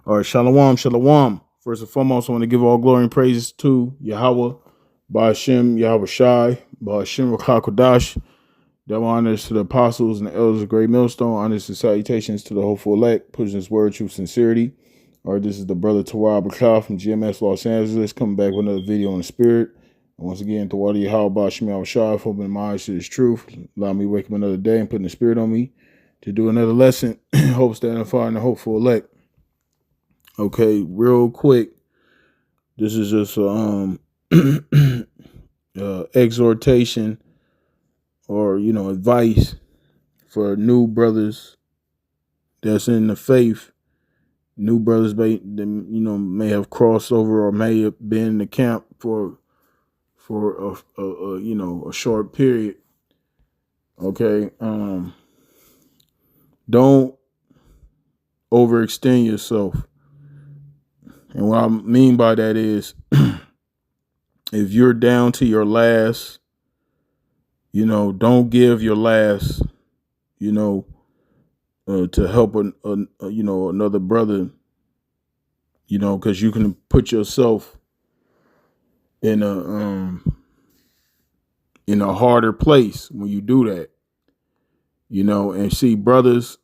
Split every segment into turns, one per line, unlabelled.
All right, shalom, shalom. First and foremost, I want to give all glory and praises to Yahweh, Ba'ashem, Yahweh Shai, Ba'ashem Rakakodash. Double honors to the apostles and the elders of Great Millstone. Honors and salutations to the hopeful elect, pushing his word, truth, sincerity. All right, this is the brother Tawab Bakal from GMS Los Angeles, coming back with another video on the spirit. And once again, Tawadi Yahweh, Ba'ashem, Yahweh Shai, opening my eyes to his truth. Allow me to wake up another day and putting the spirit on me to do another lesson. Hope standing fire and the hopeful elect. Okay, real quick. This is just exhortation or advice for new brothers that's in the faith. New brothers may have crossed over or may have been in the camp for a short period. Okay, don't overextend yourself. And what I mean by that is, if you're down to your last, don't give your last, to help another brother, because you can put yourself in a harder place when you do that, and see brothers,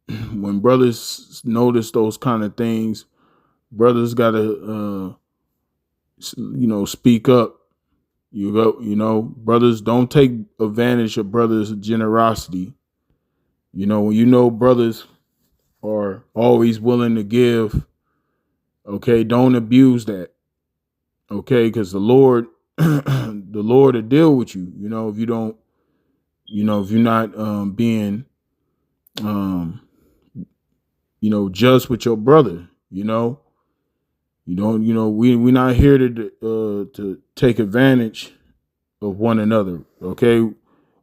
when brothers notice those kind of things, brothers gotta, speak up. Brothers don't take advantage of brothers' generosity. When brothers are always willing to give, okay, don't abuse that. Okay, because the Lord, the Lord will deal with you. If you don't, if you're not being, just with your brother. We're not here to take advantage of one another. Okay,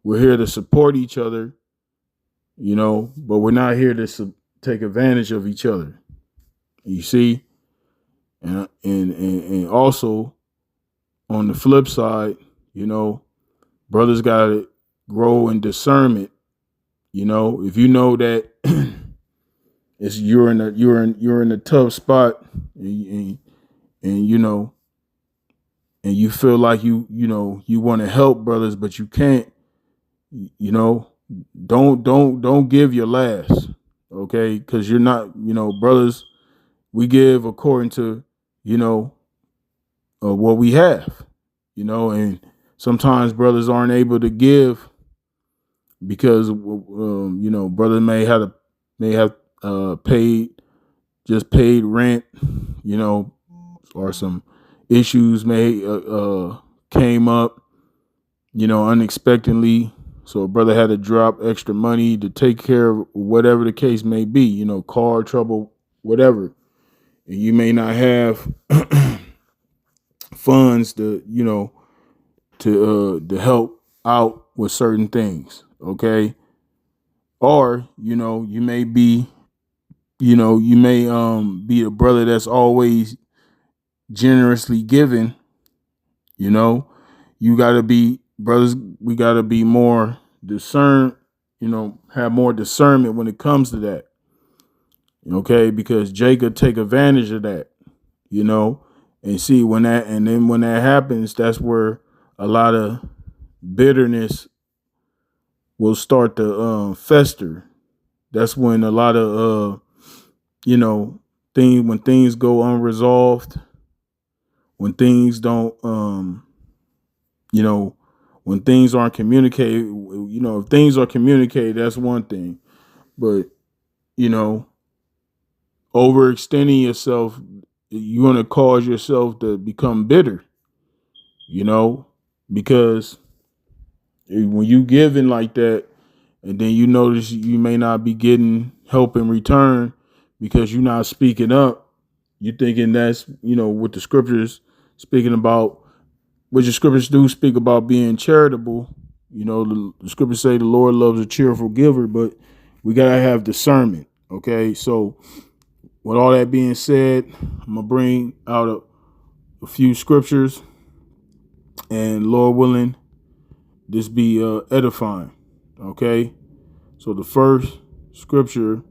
we're here to support each other. But we're not here to take advantage of each other. You see, and also on the flip side, brothers gotta grow in discernment. If you know that you're in a tough spot, and you feel like you want to help brothers, but you can't. Don't give your last, okay? Because you're not, brothers. We give according to what we have, and sometimes brothers aren't able to give because brother may have paid rent, or some issues may came up, unexpectedly. So a brother had to drop extra money to take care of whatever the case may be, car trouble, whatever. And you may not have funds to help out with certain things, okay? Or, you may be, be a brother that's always generously giving. You gotta be, brothers, we gotta be more discerned, have more discernment when it comes to that. Okay, because Jacob take advantage of that, and see when that happens, that's where a lot of bitterness will start to fester. That's when a lot of when things go unresolved, when things don't when things aren't communicated, if things are communicated, that's one thing. But overextending yourself, you're going to cause yourself to become bitter, because when you giving like that, and then you notice you may not be getting help in return because you're not speaking up, you're thinking that's, what the scriptures speaking about, which the scriptures do speak about being charitable. The scriptures say the Lord loves a cheerful giver, but we got to have discernment. Okay, so with all that being said, I'm going to bring out a few scriptures, and Lord willing, this be edifying. Okay, so the first scripture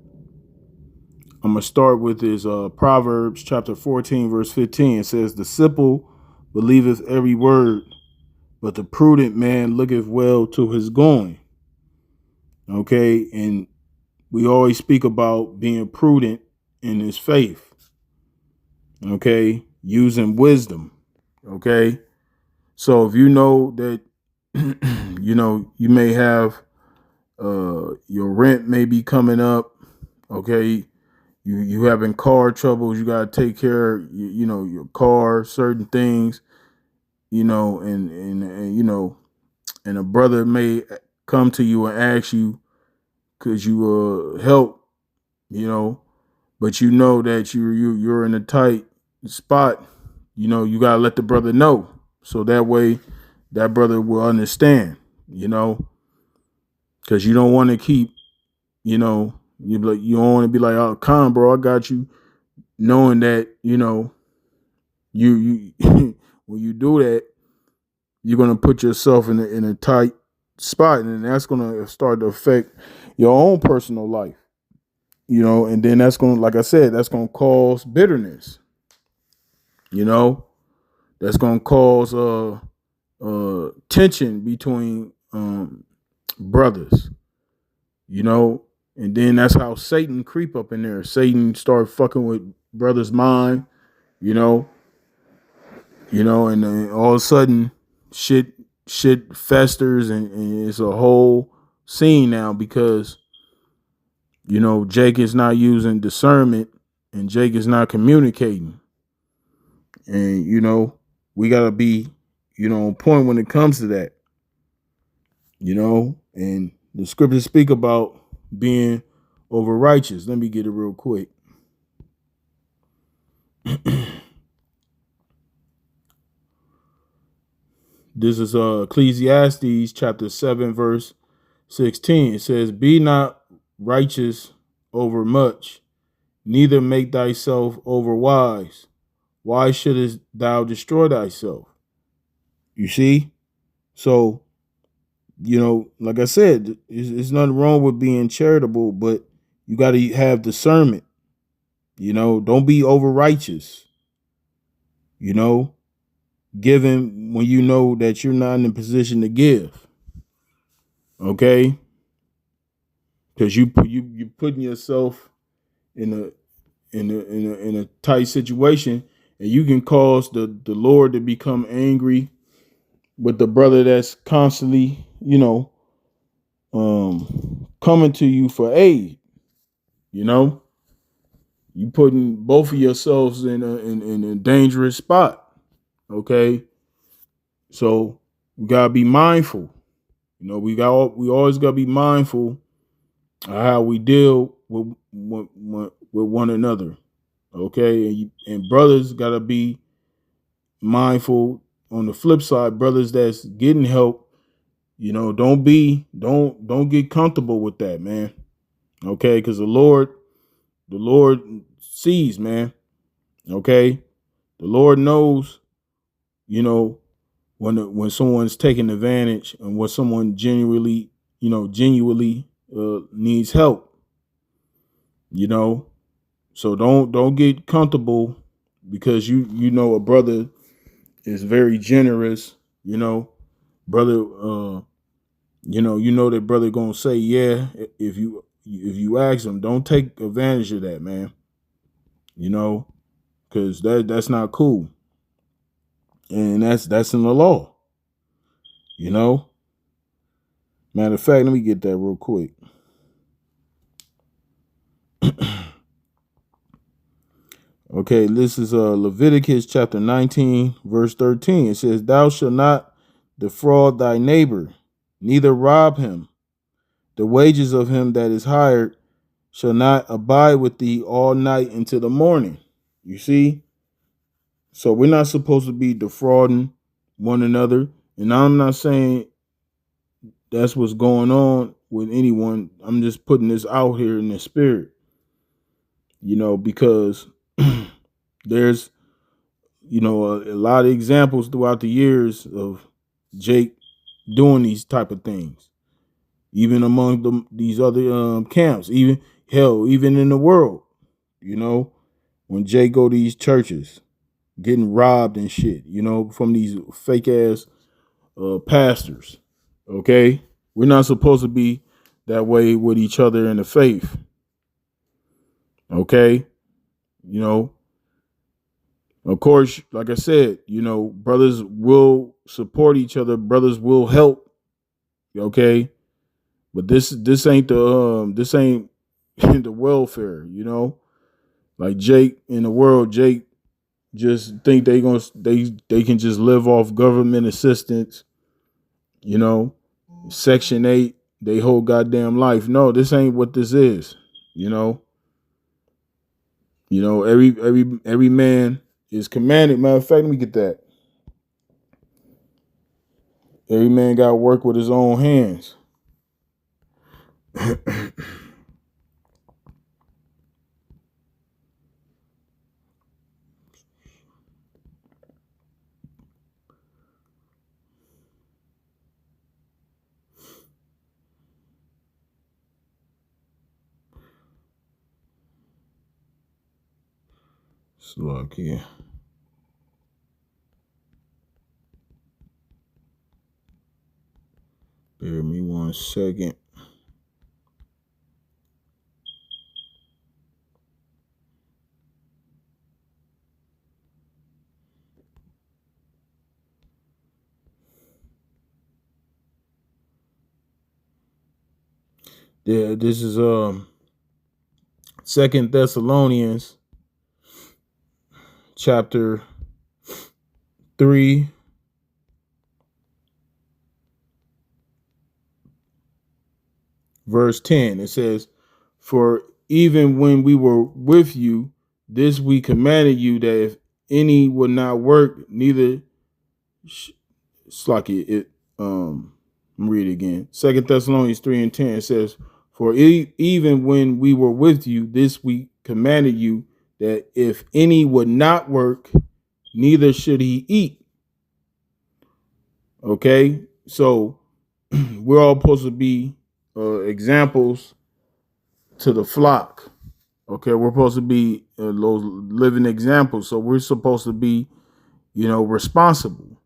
I'm gonna start with is Proverbs chapter 14, verse 15. It says, "The simple believeth every word, but the prudent man looketh well to his going." Okay, and we always speak about being prudent in his faith. Okay, using wisdom. Okay, so if you know that you may have your rent may be coming up. Okay, you having car troubles, you got to take care of your car, certain things, and a brother may come to you and ask you, could you help, but you know that you're in a tight spot. You got to let the brother know, so that way that brother will understand, because you don't want to keep, you don't want to be like, "Oh, Con, bro, I got you," knowing that you when you do that, you're gonna put yourself in a tight spot, and that's gonna start to affect your own personal life, and then that's gonna, like I said, that's gonna cause bitterness, that's gonna cause tension between brothers, and then that's how Satan creep up in there. Satan start fucking with brothers' mind, you know, and then all of a sudden shit festers, and it's a whole scene now because Jake is not using discernment and Jake is not communicating, and we gotta be on point when it comes to that, and the scriptures speak about being over righteous. Let me get it real quick. This is Ecclesiastes chapter 7, verse 16. It says, "Be not righteous over much, neither make thyself over wise. Why shouldest thou destroy thyself?" You see? So, like I said, there's nothing wrong with being charitable, but you got to have discernment. Don't be over righteous. Giving when you know that you're not in a position to give. Okay? Because you putting yourself in a tight situation, and you can cause the Lord to become angry with the brother that's constantly, coming to you for aid. You putting both of yourselves in a dangerous spot. Okay, so we gotta be mindful. We always gotta be mindful of how we deal with one another. Okay, and brothers gotta be mindful. On the flip side, brothers that's getting help, don't get comfortable with that, man. Okay, because the Lord sees, man. Okay, the Lord knows, when someone's taking advantage and when someone genuinely needs help. So don't get comfortable because a brother is very generous. Brother, that brother gonna say yeah if you ask him. Don't take advantage of that, man. Because that's not cool, and that's in the law. Matter of fact, let me get that real quick. Okay, this is Leviticus chapter 19, verse 13. It says, "Thou shalt not defraud thy neighbor, neither rob him. The wages of him that is hired shall not abide with thee all night until the morning." You see? So we're not supposed to be defrauding one another. And I'm not saying that's what's going on with anyone. I'm just putting this out here in the spirit, because there's, a lot of examples throughout the years of Jake doing these type of things, even among these other camps, even in the world, you know, when Jay go to these churches, getting robbed and shit, you know, from these fake ass pastors. Okay, we're not supposed to be that way with each other in the faith. Okay, you know, of course, like I said, you know, brothers will support each other, brothers will help. Okay, but this ain't this ain't the welfare. You know, like Jake in the world, Jake just think they can just live off government assistance. You know, Section 8, they whole goddamn life. No, this ain't what this is. You know, every man is commanded. Matter of fact, let me get that. Every man got to work with his own hands. Look here. Bear me 1 second. Yeah, this is Second Thessalonians chapter 3, verse 10. It says, "For even when we were with you, this we commanded you, that if any would not work, neither Slacky it read it again. Second Thessalonians 3 and 10. It says, "For even when we were with you, this we commanded you, that if any would not work, neither should he eat." Okay, so we're all supposed to be examples to the flock. Okay, we're supposed to be those living examples. So we're supposed to be, you know, responsible.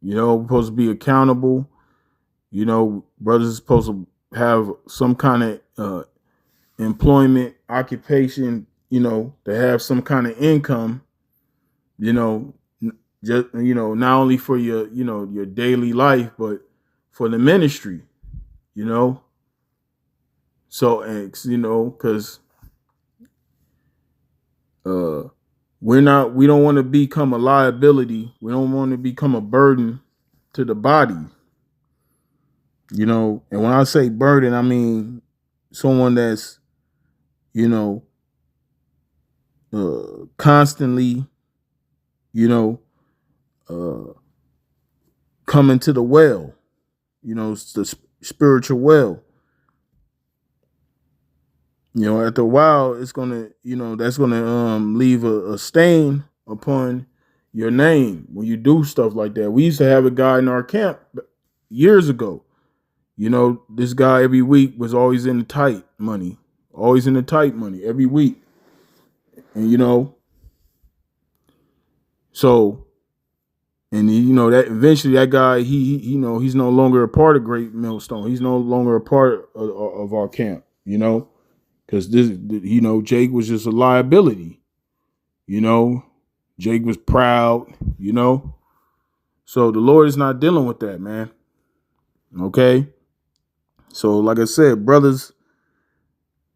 You know, we're supposed to be accountable. You know, brothers are supposed to have some kind of employment, occupation, you know, to have some kind of income, you know, just, you know, not only for your, you know, your daily life, but for the ministry, you know. So, you know, because we don't want to become a liability. We don't want to become a burden to the body. You know, and when I say burden, I mean someone that's, you know, constantly, you know, coming to the well, you know, it's the spiritual well. You know, after a while, it's gonna, you know, that's gonna leave a stain upon your name when you do stuff like that. We used to have a guy in our camp years ago. You know, this guy every week was always in the tight money, every week. And, you know, so, and you know, that eventually that guy, he you know, he's no longer a part of Great Millstone. He's no longer a part of our camp, you know, because this, you know, Jake was just a liability, you know, Jake was proud, you know. So the Lord is not dealing with that, man. Okay. So, like I said, brothers,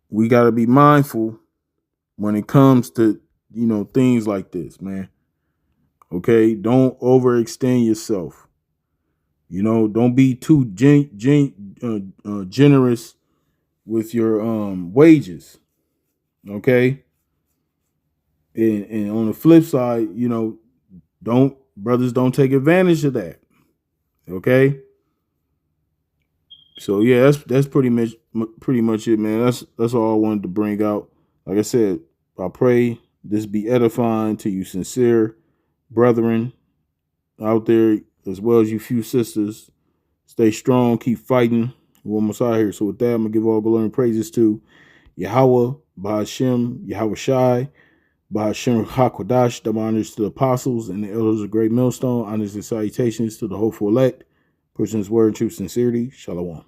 we got to be mindful when it comes to, you know, things like this, man. Okay, don't overextend yourself. You know, don't be too generous with your wages. Okay, and on the flip side, you know, don't take advantage of that. Okay, so yeah, that's pretty much it, man. That's all I wanted to bring out. Like I said, I pray this be edifying to you, sincere brethren out there, as well as you few sisters. Stay strong, keep fighting. We're almost out here. So with that, I'm gonna give all glory and praises to Yahweh, Bahashem, Yahweh Shai, Bahashem HaKodash, double honors to the apostles and the elders of Great Millstone, honors and salutations to the hopeful elect, persons word, truth, sincerity. Shalom.